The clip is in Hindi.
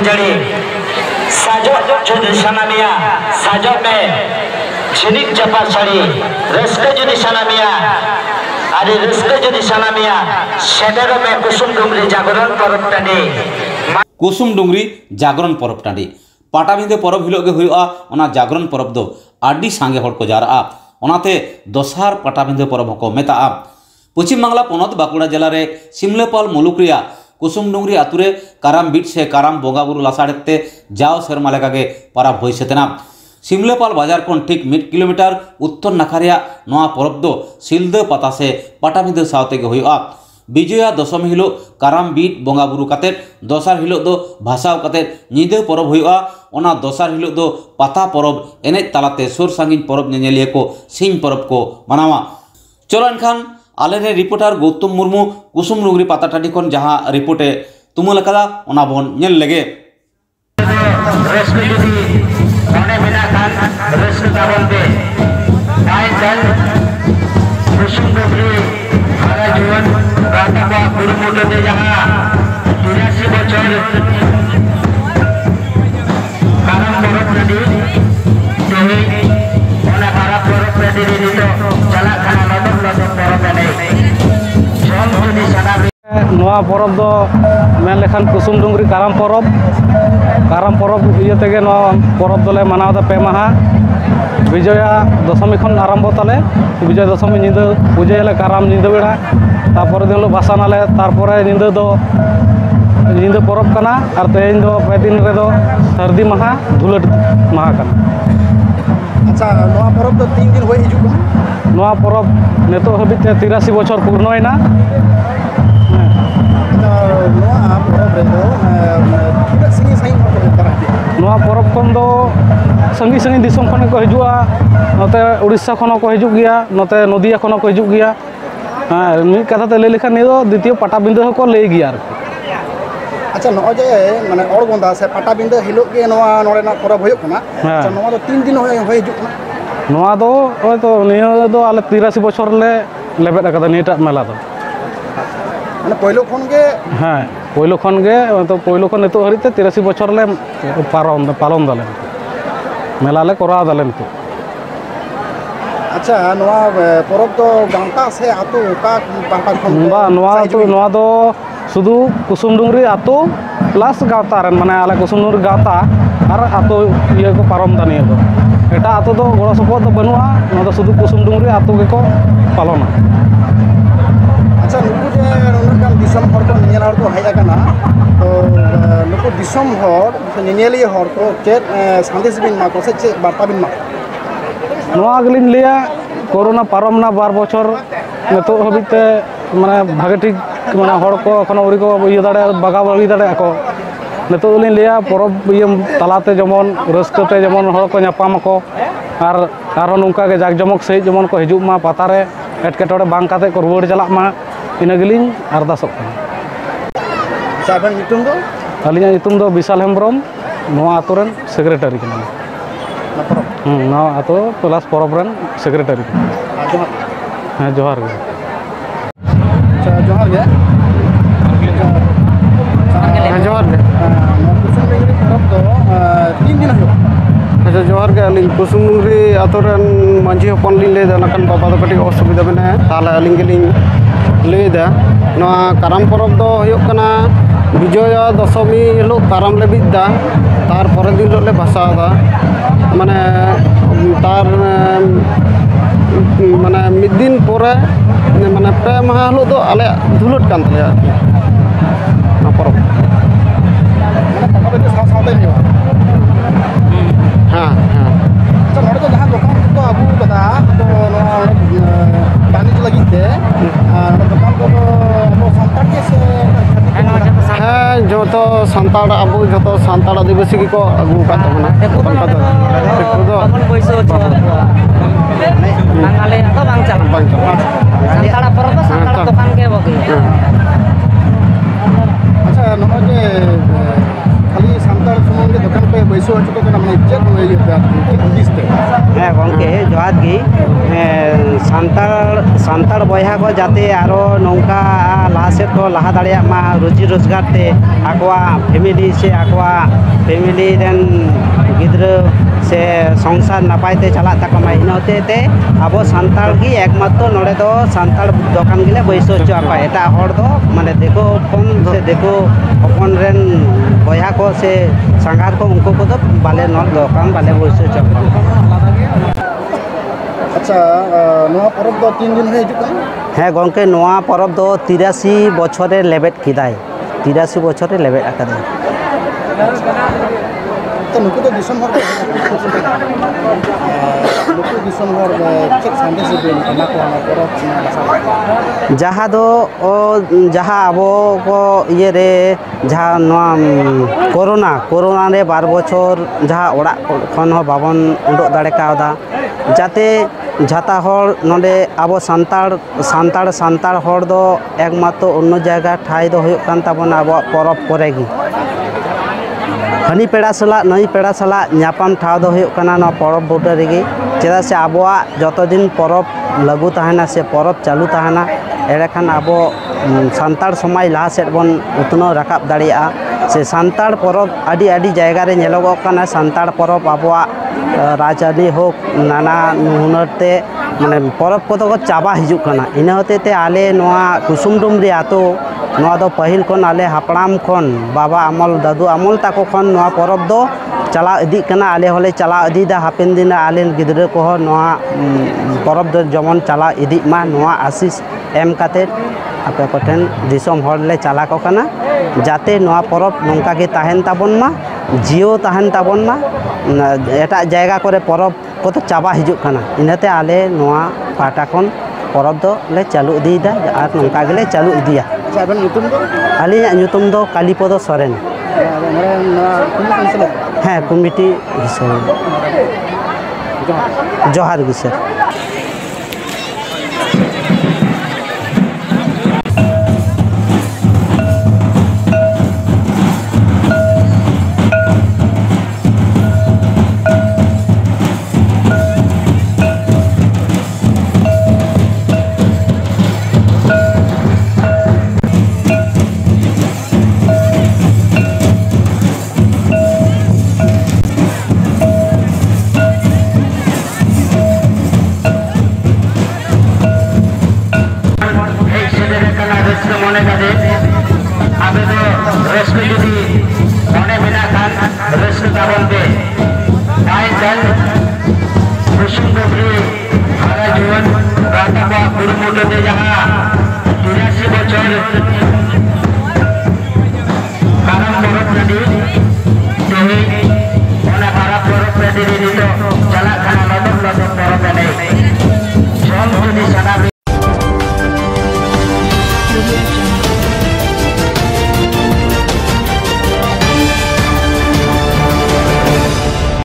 खजड़ी साजो जुदी सनामिया साजो में झिनिक चपा साड़ी रस्के जुदी सनामिया आदि रस्के जुदी सनामिया शेडर में कुसुम डुंगरी जागरण परब टांडी कुसुम डुंगरी जागरण परब टांडी पाटाबिंदे परब हिलोग गे हुआ ओना जागरण परब दो आडी सांगे हड़ को जारा ओनाते दोसार पाटाबिंदे परब को मेता पश्चिम बांगला पनत बाकुड़ा जिला रे सिमलेपाल मुलुक कुसुम डुंगरी आतुरे काराम बीट से काराम बोंगा बुरु लासाड़ते जाओ सेरमा लेकागे पाराब होई सेतेना सिमलेपाल बाजार कोन ठीक 1 किलोमीटर उत्तर नाखारिया नोआ परब दो सिलदे पाता से पाटाबिंदे सावते गे हुआ विजया दशमी हिलो काराम बीट बोंगा बुरु काते दोसार हिलो दो भाषाव काते निदे परब हुआ ओना दोसार हिलो दो पाता परब एने तालाते सुर सांगिन परब नेनेलिया को सिंह परब को मनावा चलो एनखान आलेरे रिपोर्टर गौतम मुर्मू कुसुम डुंगरी पाता टांडी खन जहां रिपोर्टे तुमुल कदा ओना बोन नेल लेगे रस्के जुदी ओने बिना खान रस्के दाबनते गाय दल कुसुम डुंगरी हरा जीवन राता को गुरुमुट दे जहां 83 बछर काराम परब टांडी तेही ओना काराम परब टांडी नितो चला खाना लदम परब नोआ परब दो मेन लेखान कुसुम डुंगरी काराम परब इये तेगे नोआ परब दोले मनाव दा 2 माहा विजया दशमी खन आरंभ ताले विजय दशमी निंदा पूजाले काराम निंदा बेड़ा तारपर दिन भासानाले तारपर निंदा दो निंदा परब कना और तेज दो 2 दिन रे दो सर्दी माहा धुलट माहा कना अच्छा नोआ परब दो 3 दिन होई हिजुक नोआ परब नेतो हबिते 83 बछर पूर्णयना नोआ परब खन दो संगी संगी दिसम खन को हिजुआ नोते उड़ीसा खन को हिजुक गया नोते नदिया खन को हिजुक गया हां मी कथा ते ले लेखा ने दो द्वितीय पाटाबिंदे को ले गया अच्छा नो जे माने ओरगोंदा से पाटाबिंदे हिलो के नोआ नोरे ना परब होय कना अच्छा नोआ दो 3 दिन होय हिजुक कना नोआ दो ओय तो नियो दो आले 83 बछर ले लेबेट अकदा नीटा मेला दो माने पहिलो खन गे हां पहिलो खन गे तो पहिलो खन नेतो हरिते 83 बछर ले पालन दले मेला ले करा दले तो अच्छा नोआ परब तो गांता से आतो का पाटा खन बा नोआ दो शुधु कुसुम डुंगरी आतो प्लस गावता रन माने आले कुसुम डुंगरी गावता और आतो ये को पारम दानिया दो एटा आतो दो गड़ो सपोर्ट दो बनुआ नोआ दो शुधु कुसुम डुंगरी आतो के को पालना अच्छा नुकु जे नोनकान दिसम हर को नेल हर को हाया कना तो नुकु दिसम हर नेनेली हर को चेत संदेश बिन मा को से चे वार्ता बिन मा नोआ गलिन लिया कोरोना पारमना 12 बछर नेतो हबिते माने भागे ठीक माने हर को एखोनो उरी को इया दाड़े बागा बागी दाड़े को नेतो लिन लिया परब इया तालाते जेमन रस्कते जेमन हर को न्यापाम को आर नुका के जाक जमक सही जेमन को हिजुक मा पाता रे एटकेटोड़े बांग काते को रुवाड़ चलाक मा इना गलिन अरदासक साबन नितुम दो अलिया नितुम दो विशाल हेम्ब्रम नोआ आतोरन सेक्रेटरी कना नोआ आतो प्लस परब रन सेक्रेटरी हां जोहार गे अच्छा जोहार गे जोहार गे कुसुम डुंगरी परब दो 3 दिन हो अच्छा जोहार गे अलिन कुसुम डुंगरी आतोरन मांझी हपन लिन ले दनाकन बाबा दो कटी असुविधा बने ताले अलिन गेलिन लेदा नोआ काराम परब दो हुयुक कना विजया दशमी हिलो काराम ले बिदा तार पर दिन ले भाषादा माने तार माने मिद दिन परे माने 2 माह हिलो दो आले धुलट कान तया ना परब माने पाटाबिंदे सावते नियो हां हां अच्छा नोडे तो जहां दुकान तो आबू कदा तो बानिज लगी ते दुकान को अब संताड़ के से हाँ जो तो संताड़ अब जो तो संताड़ आदिवासी की को अगू का तो ना अपन पैसा नांगाले तो बांग चला संताड़ पर तो संताड़ दुकान के बगी अच्छा नोजे खाली संताड़ सुमन के दुकान पे पैसा हचो तो ना माने चेक होय ये दिसते गंके जोहार गी सान्ताड़ बयहा को जाते आरो नौका लहा सेद को लहा दाड़िया मा रोजी रोजगार ते आकवा फैमिली से आकवा फैमिली रेन गिद्रा से संसार नपाय ते चला तकमा इनते ते अब सान्ताड़ की एकमात्र नोड़े दो सान्ताड़ दोकान गिले बैसो चोपा एटा हर दो माने देखो अपन से देखो अपन रेन बयहा को से संगार को उनको को तो बाले नोड़ दोकान बाले बैसो चोपा। अच्छा नोआ परब दो 3 दिन है जुका हाँ गंके नोआ परब दो 83 बछरे लेबेट किदाय 83 बछरे लेबेट आकादाय तो नुकु तो दिसम हर नुकु दिसम हर चेक संदेश बेन कना को आना परब जहाँ दो जहाँ अब को ये रे जहाँ नोआ कोरोना रे 12 बछर जहाँ ओड़ा खन हो बाबन उडो दाड़े कावदा जाते जाता हर नोडे अब सान्ताड़ हर दो एकमात्र अन्य जगह ठाई दो हुयुग कान ताबोना अब परब करेगी हनी पेड़ा सला नई पेड़ा सला नापाम ठाव दो हुयुग काना ना परब बुटा रेगी चेदा से आबोआ जतो दिन परब लागू ताहेना से परब चालू ताहेना एरेखान आबो सान्ताड़ समाज लहा सेद बन उतनो राकाब दाड़िया से सान्ताड़ परब आदि आदि जायगा रे नेलोगोग काना सान्ताड़ परब आबोआ राजधानी हो नाना हुनरते माने परब को तो चाबा हिजुग काना इना होते ते आले नोआ कुसुमडुमरी आतो नोआ दो पहिल खन आले हापड़ाम खन बाबा अमल दादू अमल ताको खन नोआ परब दो चला इदी काना आले होले चला इदी दा हापेन दिन आले गिदरे को नोआ परब दो जमन चला इदी मा नोआ आशीष एम काते आपे कोठेन दिसम हरले चला को काना जाते नोआ परब नोंका के ताहेन ताबन मा जियो ताहेन ताबन मा एटा जायगा करे परब को तो चाबा हिजुग काना इनाते आले नोआ पाटा खन परब दो ले चालू इदीदा आर नोंका गेले चालू इदिया साबन नुतुम दो आलिया नुतुम दो कालीपद सोरेन हाँ कमिटी हिसाब जोहार गी सर चला